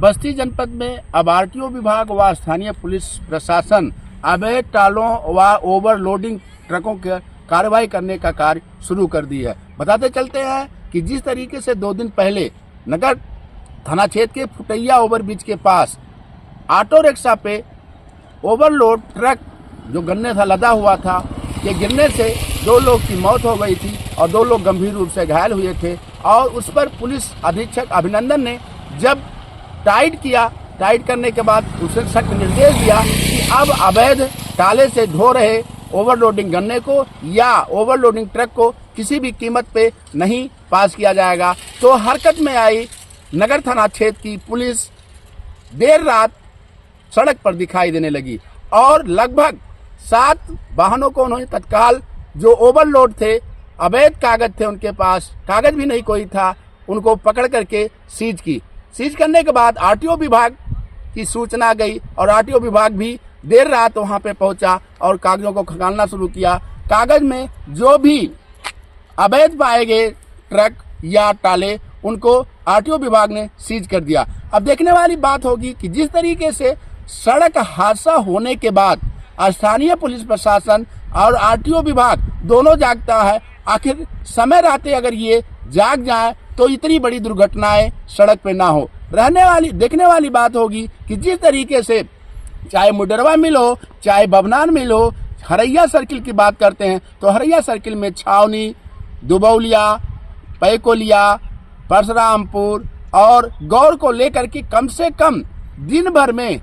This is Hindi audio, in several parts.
बस्ती जनपद में अब आरटीओ विभाग व स्थानीय पुलिस प्रशासन अवैध टालों व ओवरलोडिंग ट्रकों की कार्रवाई करने का कार्य शुरू कर दी है। बताते चलते हैं कि जिस तरीके से 2 दिन पहले नगर थाना क्षेत्र के फुटैया ओवरब्रिज के पास ऑटो रिक्शा पे ओवरलोड ट्रक जो गन्ने था लदा हुआ था के गिरने से 2 लोग की मौत हो गई थी और 2 लोग गंभीर रूप से घायल हुए थे और उस पर पुलिस अधीक्षक अभिनंदन ने जब टाइट करने के बाद उसे सख्त निर्देश दिया कि अब अवैध टाले से ढो रहे ओवरलोडिंग गन्ने को या ओवरलोडिंग ट्रक को किसी भी कीमत पे नहीं पास किया जाएगा। तो हरकत में आई नगर थाना क्षेत्र की पुलिस देर रात सड़क पर दिखाई देने लगी और लगभग 7 वाहनों को उन्होंने तत्काल जो ओवरलोड थे, अवैध कागज थे उनके पास, कागज भी नहीं कोई था, उनको पकड़ करके सीज करने के बाद आरटीओ विभाग की सूचना गई और आरटीओ विभाग भी देर रात वहां पे पहुंचा और कागजों को खंगालना शुरू किया। कागज में जो भी अवैध पाए गए ट्रक या टाले उनको आरटीओ विभाग ने सीज कर दिया। अब देखने वाली बात होगी कि जिस तरीके से सड़क हादसा होने के बाद स्थानीय पुलिस प्रशासन और आरटीओ विभाग दोनों जागता है, आखिर समय रहते अगर ये जाग जाए तो इतनी बड़ी दुर्घटनाएं सड़क पे ना हो। देखने वाली बात होगी कि जिस तरीके से चाहे मुडरवा मिल हो, चाहे बबनान मिल हो, हरैया सर्किल की बात करते हैं तो हरैया सर्किल में छावनी, दुबौलिया, पैकोलिया, परशुरामपुर और गौर को लेकर के कम से कम दिन भर में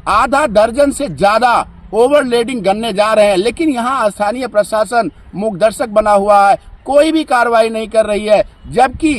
आधा दर्जन से ज्यादा ओवरलोडिंग गन्ने जा रहे हैं, लेकिन यहाँ स्थानीय प्रशासन मूक दर्शक बना हुआ है, कोई भी कार्रवाई नहीं कर रही है। जबकि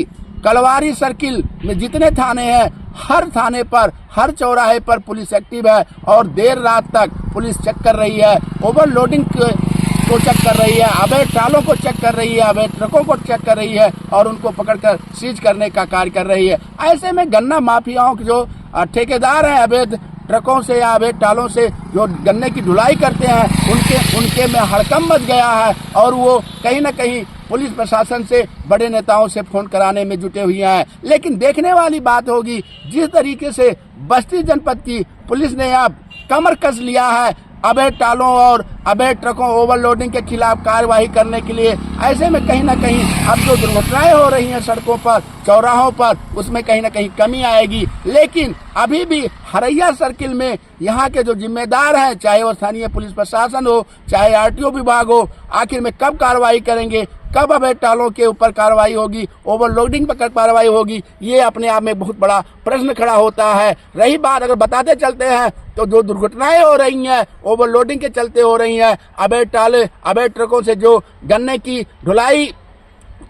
कलवारी सर्किल में जितने थाने हैं, हर थाने पर, हर चौराहे पर पुलिस एक्टिव है और देर रात तक पुलिस चेक कर रही है, ओवरलोडिंग को चेक कर रही है, अवैध टालों को चेक कर रही है, अवैध ट्रकों को चेक कर रही है और उनको पकड़कर सीज करने का कार्य कर रही है। ऐसे में गन्ना माफियाओं के जो ठेकेदार हैं, अवैध ट्रकों से या अवैध टालों से जो गन्ने की ढुलाई करते हैं, उनके में हड़कंप मच गया है और वो कहीं ना कहीं पुलिस प्रशासन से, बड़े नेताओं से फोन कराने में जुटे हुए हैं। लेकिन देखने वाली बात होगी जिस तरीके से बस्ती जनपद की पुलिस ने अब कमर कस लिया है अवैध टालों और अवैध ट्रकों ओवरलोडिंग के खिलाफ कार्यवाही करने के लिए। ऐसे में कहीं ना कहीं अब जो दुर्घटनाएं हो रही हैं सड़कों पर, चौराहों पर, उसमें कहीं ना कहीं कमी आएगी। लेकिन अभी भी हरैया सर्किल में यहाँ के जो जिम्मेदार हैं, चाहे वो स्थानीय पुलिस प्रशासन हो, चाहे आरटीओ विभाग हो, आखिर में कब कार्रवाई करेंगे, कब अवैध टालों के ऊपर कार्रवाई होगी, ओवरलोडिंग पर कार्रवाई होगी, ये अपने आप में बहुत बड़ा प्रश्न खड़ा होता है। रही बात, अगर बताते चलते हैं तो जो दुर्घटनाएं हो रही हैं ओवरलोडिंग के चलते हो रही हैं, अवैध टाले, अवैध ट्रकों से जो गन्ने की ढुलाई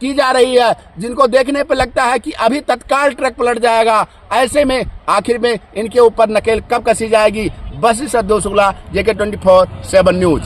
की जा रही है, जिनको देखने पे लगता है कि अभी तत्काल ट्रक पलट जाएगा, ऐसे में आखिर में इनके ऊपर नकेल कब कसी जाएगी। बस से दोस्तों, JK 24/7 न्यूज।